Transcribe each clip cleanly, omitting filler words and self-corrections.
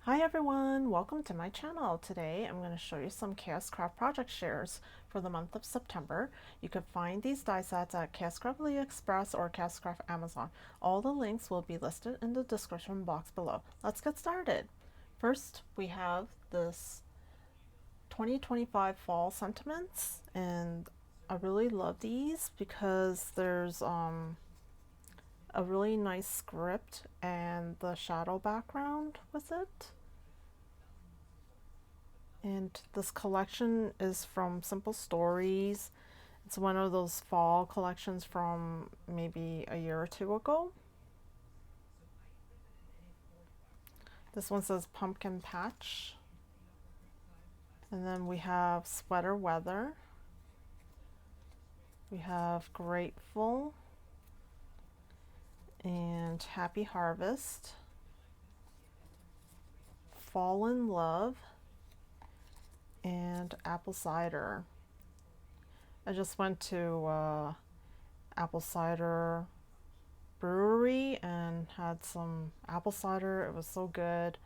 Hi everyone, welcome to my channel. Today I'm going to show you some KSCRAFT project shares for the month of September. You can find these die sets at KSCRAFT AliExpress or KSCRAFT Amazon. All the links will be listed in the description box below. Let's get started. First we have this 2025 fall sentiments, and I really love these because there's a really nice script and the shadow background with it. And this collection is from Simple Stories. It's one of those fall collections from maybe a year or two ago. This one says Pumpkin Patch. And then we have Sweater Weather. We have Grateful and Happy Harvest. Fall in Love and Apple Cider. I just went to Apple Cider Brewery and had some apple cider. It was so good,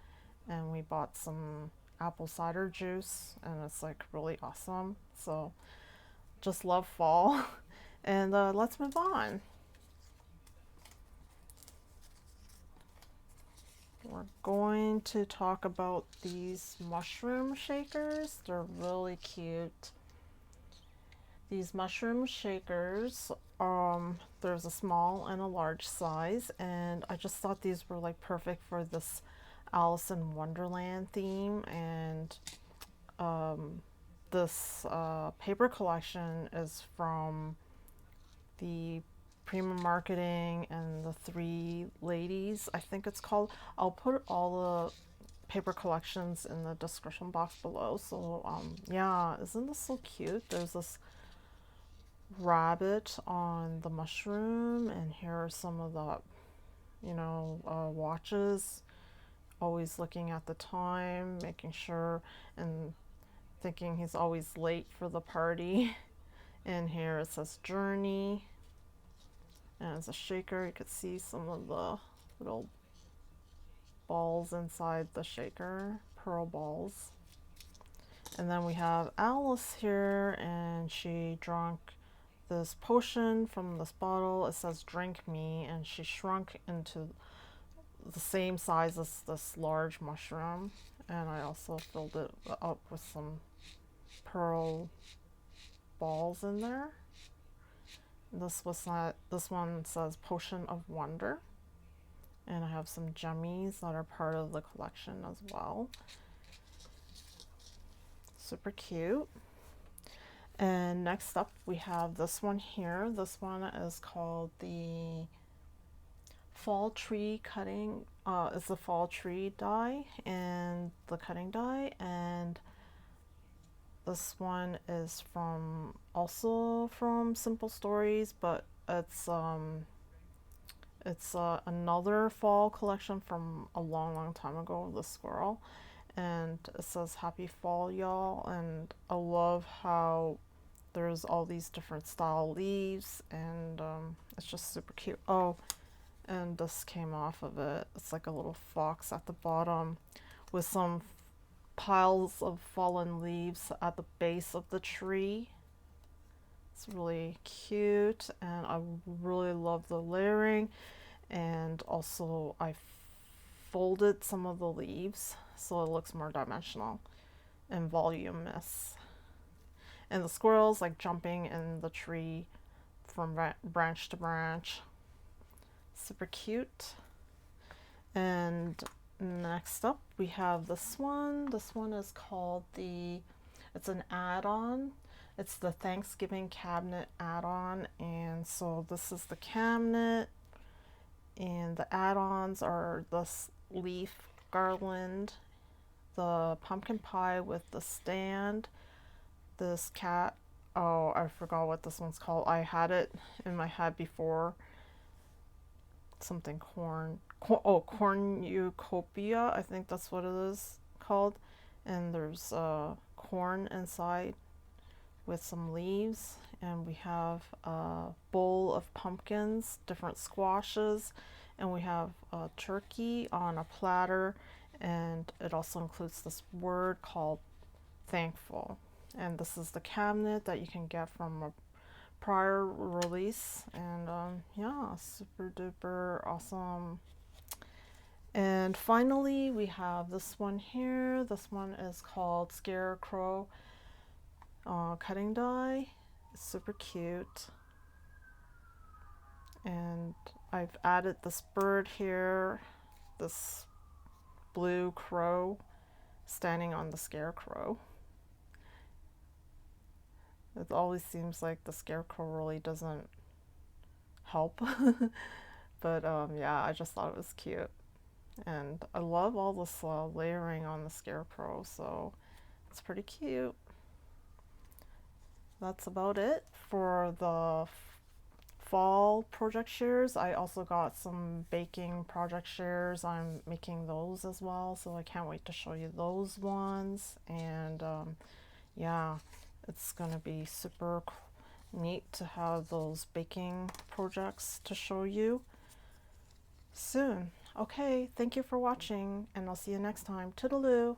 and we bought some apple cider juice, and it's like really awesome. So just love fall. And let's move on. We're going to talk about these mushroom shakers. They're really cute. These mushroom shakers, there's a small and a large size, and I just thought these were like perfect for this Alice in Wonderland theme. And this paper collection is from the Prima Marketing and the Three Ladies, I think it's called. I'll put all the paper collections in the description box below. So yeah, isn't this so cute? There's this rabbit on the mushroom, and here are some of the watches, always looking at the time, making sure and thinking he's always late for the party. And here it says Journey. And as a shaker, you could see some of the little balls inside the shaker, pearl balls. And then we have Alice here, and she drank this potion from this bottle. It says drink me, and she shrunk into the same size as this large mushroom. And I also filled it up with some pearl balls in there. This one says Potion of Wonder, and I have some jemmies that are part of the collection as well. Super cute. And next up we have this one here. This one is called the Fall Tree Cutting. It's the Fall Tree die and the cutting die, and this one is also from Simple Stories, but it's another fall collection from a long time ago, the squirrel. And it says happy fall, y'all. And I love how there's all these different style leaves, and it's just super cute. Oh, and this came off of it. It's like a little fox at the bottom with some piles of fallen leaves at the base of the tree. It's really cute, and I really love the layering. And also I folded some of the leaves so it looks more dimensional and voluminous. And the squirrels like jumping in the tree from branch to branch. Super cute. And next up we have this one. This one is called it's an add-on. It's the Thanksgiving cabinet add-on, and so this is the cabinet, and the add-ons are this leaf garland, the pumpkin pie with the stand, this cat. Oh, I forgot what this one's called. I had it in my head before. Something cornucopia, I think that's what it is called. And there's corn inside with some leaves, and we have a bowl of pumpkins, different squashes, and we have a turkey on a platter, And it also includes this word called thankful. And this is the cabinet that you can get from a prior release. And yeah, super duper awesome. And finally, we have this one here. This one is called Scarecrow cutting die. It's super cute. And I've added this bird here, this blue crow standing on the scarecrow. It always seems like the scarecrow really doesn't help. But yeah, I just thought it was cute. And I love all this layering on the scarecrow, so it's pretty cute. That's about it for the fall project shares. I also got some baking project shares. I'm making those as well, so I can't wait to show you those ones. And yeah, it's gonna be super neat to have those baking projects to show you soon. Okay, thank you for watching, and I'll see you next time. Toodaloo!